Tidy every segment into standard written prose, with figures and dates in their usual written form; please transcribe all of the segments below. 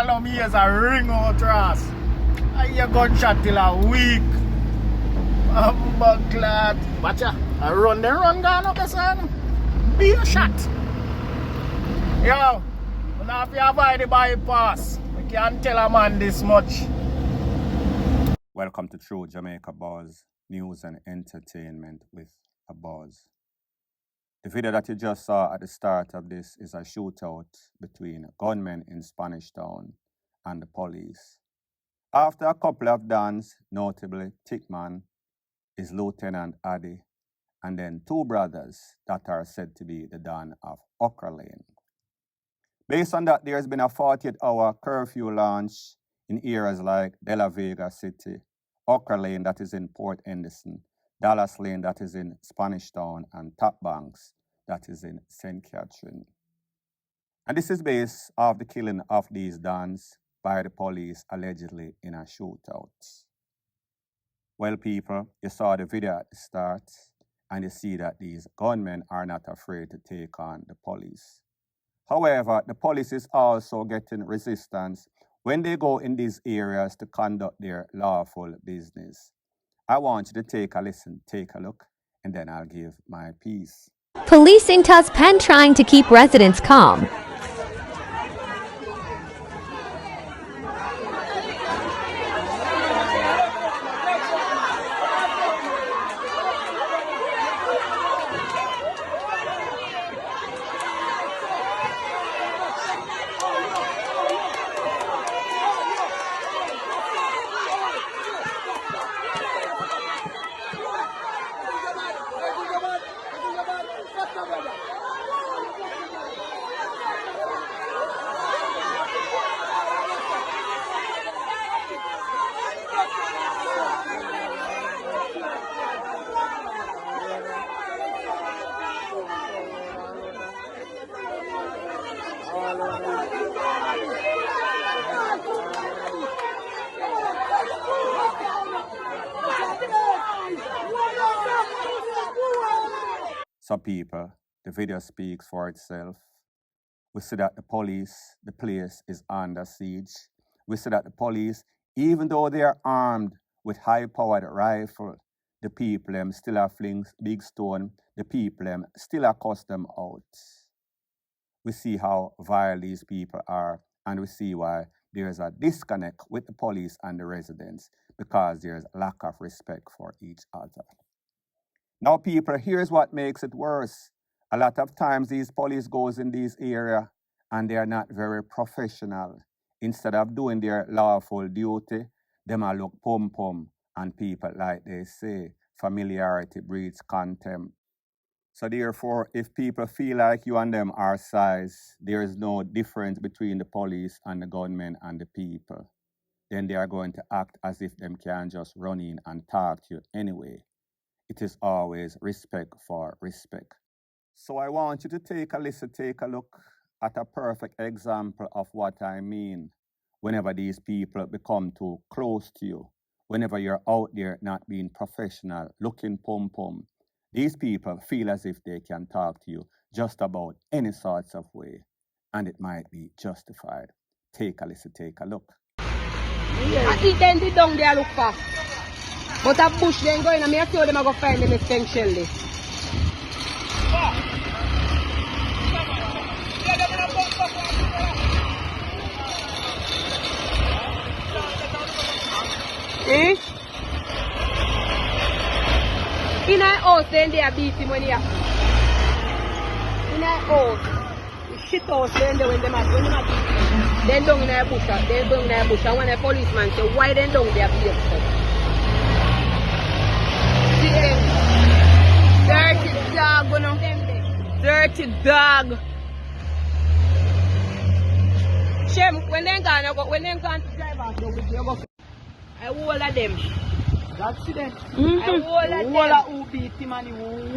now me as a ring out Ross. I hear gunshot till a week. But glad. Watch ya. I run gone up the sun. Be a shot. Yo, we have to avoid the bypass. We can't tell a man this much. Welcome to True Jamaica Buzz, news and entertainment with a buzz. The video that you just saw at the start of this is a shootout between gunmen in Spanish Town and the police. After a couple of DONS, notably Tickman, is Lieutenant Addy, and then two brothers that are said to be the Don of Okra Lane. Based on that, there has been a 48-hour curfew launch in areas like De La Vega City, Okra Lane that is in Port Henderson, Dallas Lane that is in Spanish Town, and Top Banks that is in St. Catherine. And this is based off the killing of these Dons by the police allegedly in a shootout. Well, people, you saw the video at the start, and you see that these gunmen are not afraid to take on the police. However, the police is also getting resistance when they go in these areas to conduct their lawful business. I want you to take a listen, take a look, and then I'll give my piece. Policing Taspen trying to keep residents calm. So people, the video speaks for itself. We see that the police, the place is under siege. We see that the police, even though they are armed with high-powered rifle, the people still are fling big stone, the people still are cuss them out. We see how vile these people are, and we see why there is a disconnect with the police and the residents, because there is lack of respect for each other. Now, people, here's what makes it worse. A lot of times these police goes in these areas and they are not very professional. Instead of doing their lawful duty, them a look pum-pum, and people, like they say, familiarity breeds contempt. So therefore, if people feel like you and them are size, there is no difference between the police and the gunmen and the people, then they are going to act as if them can just run in and talk to you anyway. It is always respect for respect. So I want you to take a listen, take a look at a perfect example of what I mean whenever these people become too close to you, whenever you're out there not being professional, looking pum-pum. These people feel as if they can talk to you just about any sorts of way, and it might be justified. Take a listen, take a look. I think then they down there look for. But a bush then going and I told them I go find them essentially. Eh? In our house then they are beating when they are. In our house. The shit house then they when they are then down in our bush, then down in our bush. And when a policeman say why then down they are beating? Dirty dog, you know. Dirty dog. Shem, when they can't drive out, you go. I whole of them. That's it. I whole of them. Whole of who beat him and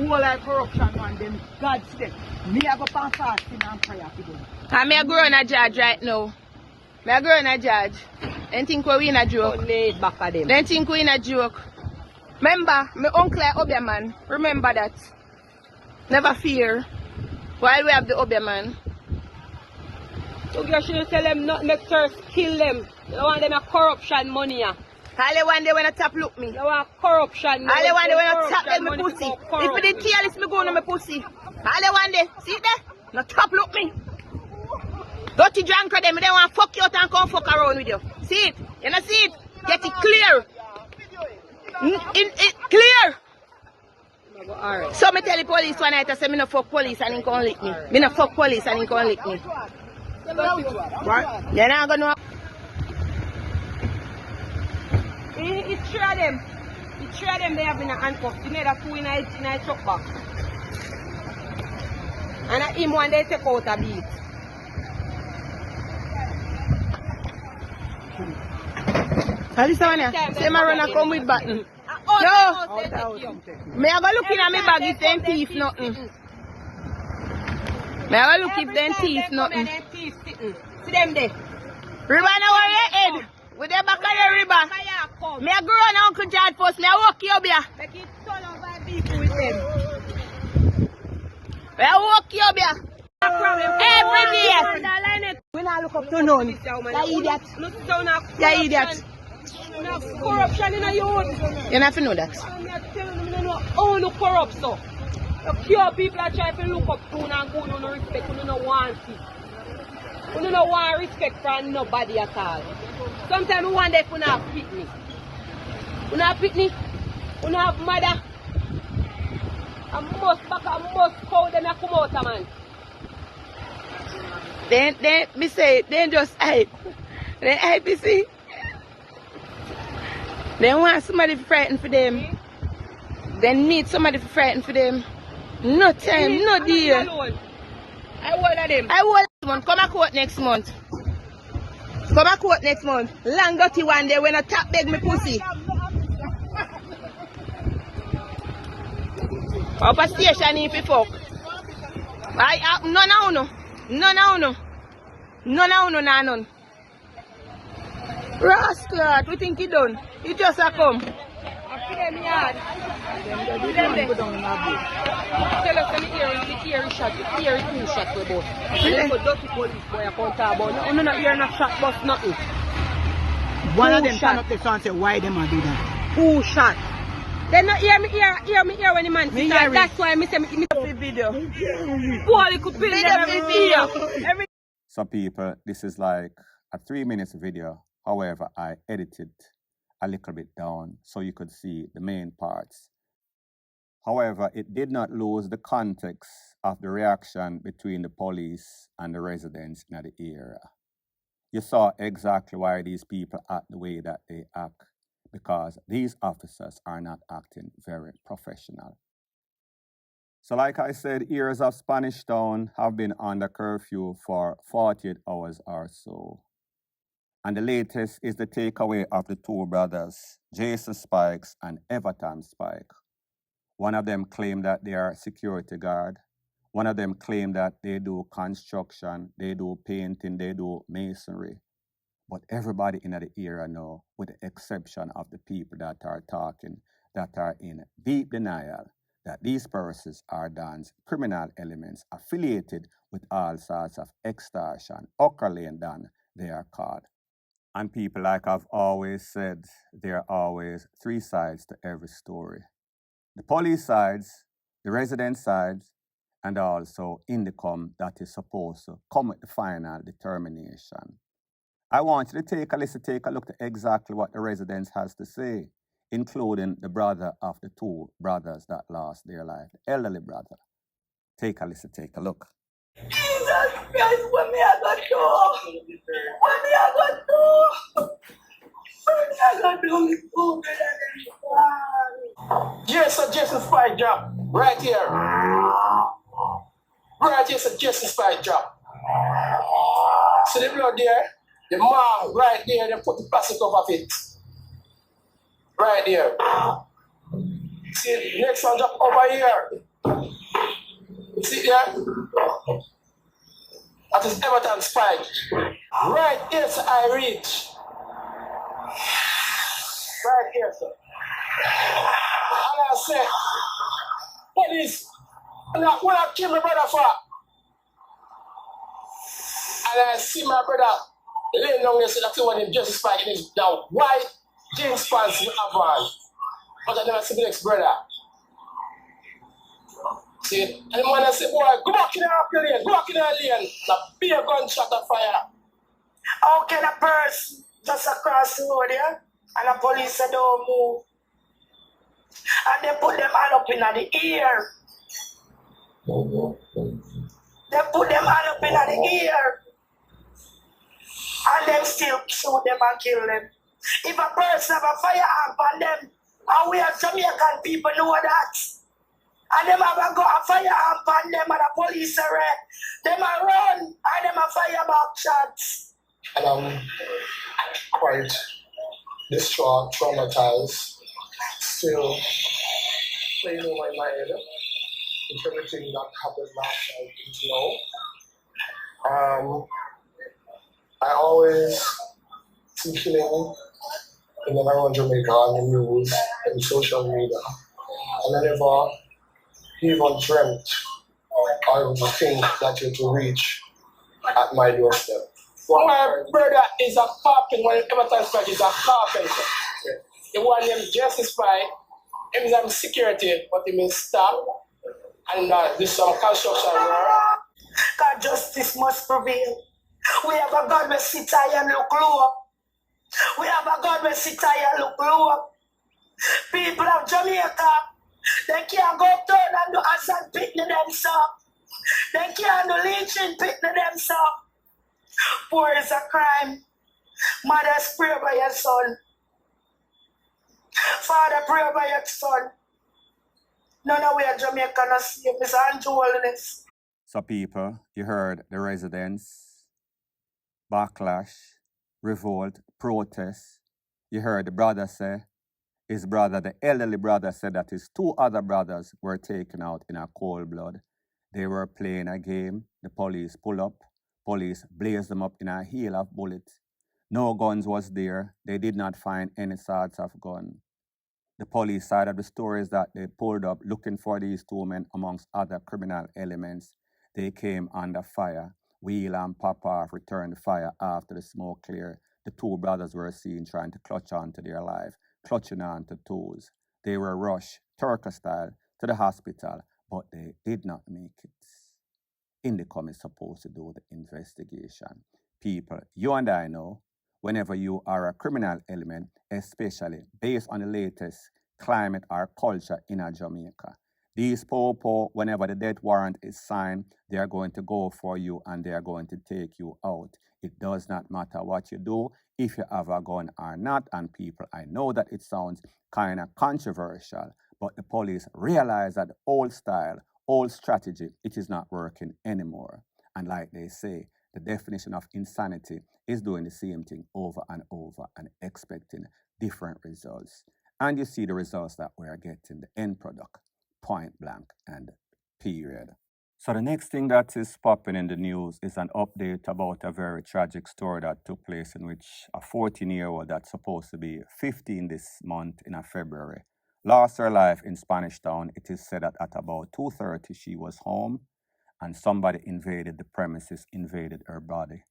whole of corruption man them. God's them. Me I go pan fasting and prayer for them. I'm a grown a judge right now. Me a grown a judge. Then think we in a joke. Laid back of them. Then think we in a joke. Remember, my uncle Obeahman. Remember that. Never fear. While we have the Obeahman. So you shouldn't tell them not make sure kill them. You want them a corruption money. All the one they wanna tap look me. You want corruption. All the one they wanna tap them my pussy. If you did careless, me go on my pussy. All the one they see it there? No tap look me. Dirty drunk them, they want fuck you out and come fuck around with you. See it? You know see it? Get it clear. Clear. Alright. So me tell the police one night I say me no fuck police and he can't lick me. Me no fuck police and he can't lick me. What? You're not gonna. It's three of them. It's three of them they have in a handcuff. You made a two in a truck box. And at him one they take out a beat. Alice one here. Say my run and come with button. No. Me I go look in at me bag if them thief nothing. Me I go look if them thief nothing. See them there. Ribbon over your head. With the back of the ribbon. Me a grow on Uncle George first. Me a walk you up here. Make it turn over people with them. Me a walk you up here. Every day. We not look up to none. You idiot. Look down at You idiot. corruption in a youth. You have to know that. I'm not telling them no own no corrupt so. The pure people are trying to look up to and go no respect, no want it. We don't want respect from nobody at all. Sometimes we want them to not pick me. We not pick me. We not have mother. I must call them and come out, man. Me say, they just hype. They hype, you see. They want somebody to frighten for them. They need somebody to frighten for them. No time, no deal. I order them. I will next month. Come and court next month. Come and court next month. Long dirty one day when I tap beg me pussy. Up a station if you fuck. None of uno. None. Rascal, we think he done. He just a come. I them yard. Them there. Tell us the ear shot, the ear two shot we both. And then dirty police boy I can't talk about. No, ear not shot, but nothing. One of Who them shot? stand up there and say why them a do that. Who shot? They not hear me when the man Me say hear that's why me say me Video. boy could pin Video them every video. year. So people, this is like a 3 minutes video. However, I edited a little bit down so you could see the main parts. However, it did not lose the context of the reaction between the police and the residents in the area. You saw exactly why these people act the way that they act, because these officers are not acting very professional. So like I said, areas of Spanish Town have been under curfew for 48 hours or so. And the latest is the takeaway of the two brothers, Jason Spikes and Everton Spike. One of them claimed that they are security guard. One of them claimed that they do construction, they do painting, they do masonry. But everybody in the area know, with the exception of the people that are talking, that are in deep denial, that these persons are DONS, criminal elements affiliated with all sorts of extortion, Ockerlane Don, they are called. And people, like I've always said, there are always three sides to every story. The police sides, the resident sides, and also Indicom that is supposed to come with the final determination. I want you to take a look at exactly what the residents has to say, including the brother of the two brothers that lost their life, the elderly brother. Take a look. Jesus Christ, what me I gonna do? What me I gonna do? What me I gonna do? Me fool, Jason Spike drop. Right here. Right here, so Jason Spike drop. See the blood there? The mom right there, they put the plastic over it. Right there. See the next one drop over here. See there? That is Everton Spike. Right here, so I reach. Right here, sir. And I say, police, what I kill my brother for? And I see my brother laying down there, so that's the one in Justice Park in his now white jeans pants with have on. But I never see the next brother. See, and the man I say, boy, go back in the lane, go back in the lane. The be a gunshot of fire. How can a person just across the road here and the police say don't move? And they put them all up in the ear. They put them all up in the ear. And them still shoot them and kill them. If a person have a firearm on them, and we as Jamaican people know that, and them have a got a firearm on them and the police arrest, them a run and them a fire back shots. And I'm quite distraught, traumatized, still playing over my mind with everything that happened last night until now. I always see killing in and around Jamaica on the news and social media, and I never even dreamt or even think that it will reach at my doorstep. My brother is a carpenter. When Everton is a carpenter. The one named Justice Spy, him is security, but he means staff, and do some construction work. God, justice must prevail. We have a God who sit high and look low. We have a God who sit high and look low. People of Jamaica, they can't go down and do assault picnic themselves. They can't do lynching picnic themselves. Poor is a crime. Mothers, pray by your son. Father, pray by your son. None of we are Jamaica not safe. It's unholiness. So people, you heard the residents, backlash, revolt, protest. You heard the brother say, his brother, the elderly brother, said that his two other brothers were taken out in a cold blood. They were playing a game. The police pull up. Police blazed them up in a hail of bullets. No guns was there. They did not find any sorts of gun. The police side of the story is that they pulled up looking for these two men amongst other criminal elements. They came under fire. Wheel and pop off returned fire after the smoke cleared. The two brothers were seen trying to clutch onto their life, clutching onto tools. They were rushed, Turkish style, to the hospital, but they did not make it. Indicom is supposed to do the investigation. People, you and I know, whenever you are a criminal element, especially based on the latest climate or culture in Jamaica, these po-po, whenever the death warrant is signed, they are going to go for you and they are going to take you out. It does not matter what you do, if you have a gun or not. And people, I know that it sounds kind of controversial, but the police realize that the old style, old strategy, it is not working anymore. And like they say, the definition of insanity is doing the same thing over and over and expecting different results. And you see the results that we are getting, the end product, point blank and period. So the next thing that is popping in the news is an update about a very tragic story that took place in which a 14-year-old that's supposed to be 15 this month in February lost her life in Spanish Town. It is said that at about 2:30 she was home and somebody invaded the premises, invaded her body,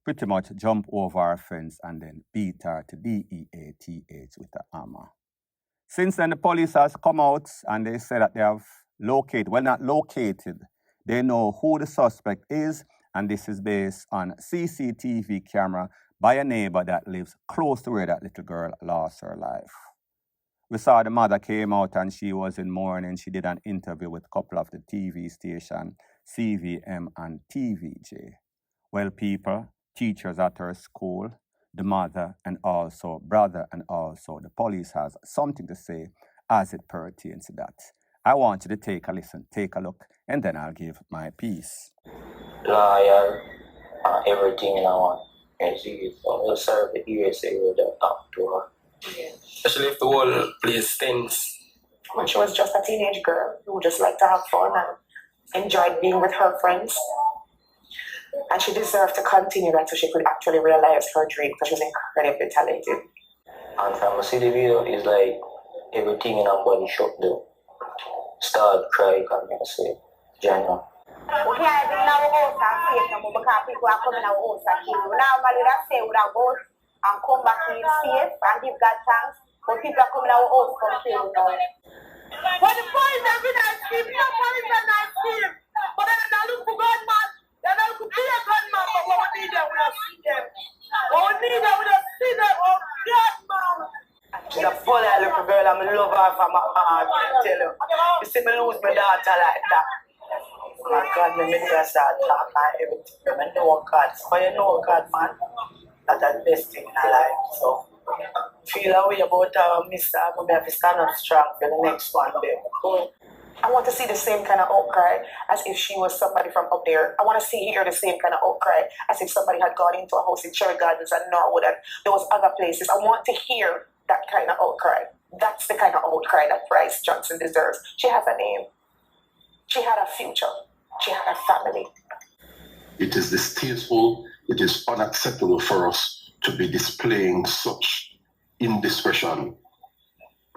pretty much jumped over her fence and then beat her to DEATH with a hammer. Since then, the police has come out and they say that they have located, well, not located, they know who the suspect is, and this is based on CCTV camera by a neighbor that lives close to where that little girl lost her life. We saw the mother came out and she was in mourning. She did an interview with a couple of the TV station, CVM and TVJ. Well, people, teachers at her school, the mother and also brother and also the police has something to say as it pertains to that. I want you to take a listen, take a look, and then I'll give my piece. Loyal, everything in our see, so serve the USA with the talk to her. Especially if the whole place stinks. When she was just a teenage girl who just liked to have fun and enjoyed being with her friends. And she deserved to continue that so she could actually realize her dream because she was incredibly talented. And from the city video, it's like everything in our body shut down. Start crying, I'm going to say, Jana. We can't even in our house and safe no more because people are coming our house and kill you. Normally that say we have go and come back in safe and give God thanks. But people are coming our house come kill you now. But the police have been nice team, no police are nice team. But then they look for gunman, they don't look for a gunman, but what we need them, we don't see them. What we need them, we don't see them, oh God, man. She's a funny little girl, I'm in love her from my heart, I tell you. You see me lose my daughter like that. My God, me make her start talking and everything. I know God, so you know God, man. That's the best thing in our life, so. Feel a way about Mr. I'm going to have to stand up strong for the next one day. I want to see the same kind of outcry as if she was somebody from up there. I want to hear the same kind of outcry as if somebody had gone into a house in Cherry Gardens and Norwood and those other places. I want to hear that kind of outcry. That's the kind of outcry that Bryce Johnson deserves. She has a name. She had a future. She had a family. It is distasteful. It is unacceptable for us to be displaying such indiscretion.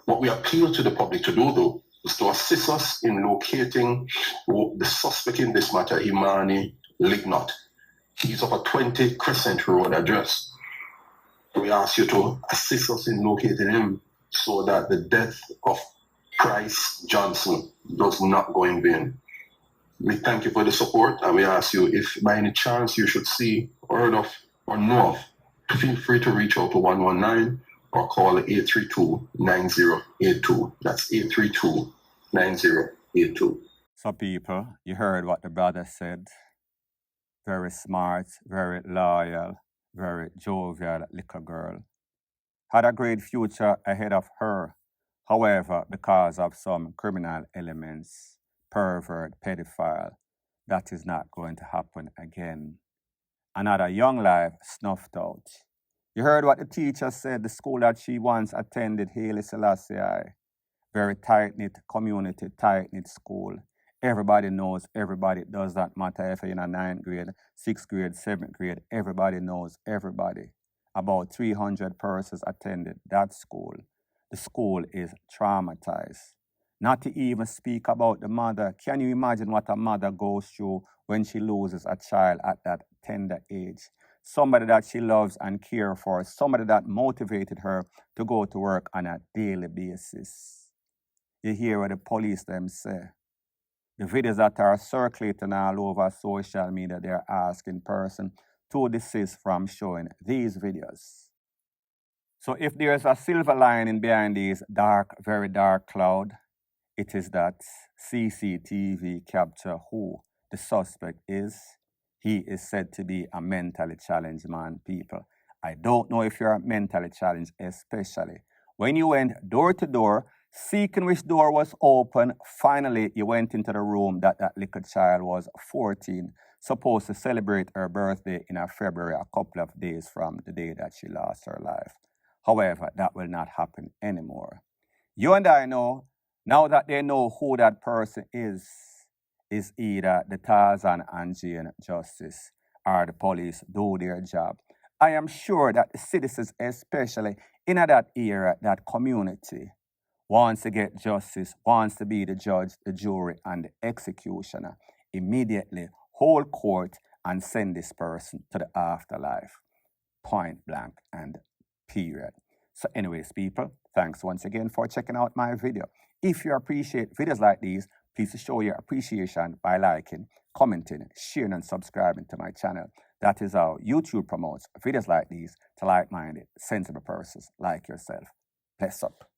What we appeal to the public to do, though, is to assist us in locating the suspect in this matter, Imani Lignot. He's of a 20 Crescent Road address. We ask you to assist us in locating him so that the death of Bryce Johnson does not go in vain. We thank you for the support, and we ask you, if by any chance you should see, heard of, or know of, feel free to reach out to 119 or call 832-9082. That's 832-9082. So people, you heard what the brother said. Very smart, very loyal, very jovial little girl. Had a great future ahead of her. However, because of some criminal elements, pervert, pedophile, that is not going to happen again. Another young life snuffed out. You heard what the teacher said, the school that she once attended, Haile Selassie, very tight-knit community, tight-knit school. Everybody knows everybody. It does not matter if you're in a 9th grade, 6th grade, 7th grade. Everybody knows everybody. About 300 persons attended that school. The school is traumatized. Not to even speak about the mother. Can you imagine what a mother goes through when she loses a child at that tender age? Somebody that she loves and cares for, somebody that motivated her to go to work on a daily basis. You hear what the police them say. The videos that are circulating all over social media, they're asking person to desist from showing these videos. So if there's a silver lining behind these dark, very dark cloud, it is that CCTV capture who the suspect is. He is said to be a mentally challenged man, people. I don't know if you're mentally challenged, especially when you went door to door, seeking which door was open. Finally, you went into the room that little child was 14, supposed to celebrate her birthday in February, a couple of days from the day that she lost her life. However, that will not happen anymore. You and I know, now that they know who that person is either the Tarzan and Jane justice or the police do their job. I am sure that the citizens, especially in that era, that community, wants to get justice, wants to be the judge, the jury, and the executioner. Immediately hold court and send this person to the afterlife. Point blank and period. So anyways, people, thanks once again for checking out my video. If you appreciate videos like these, please show your appreciation by liking, commenting, sharing, and subscribing to my channel. That is how YouTube promotes videos like these to like-minded, sensible persons like yourself. Bless up.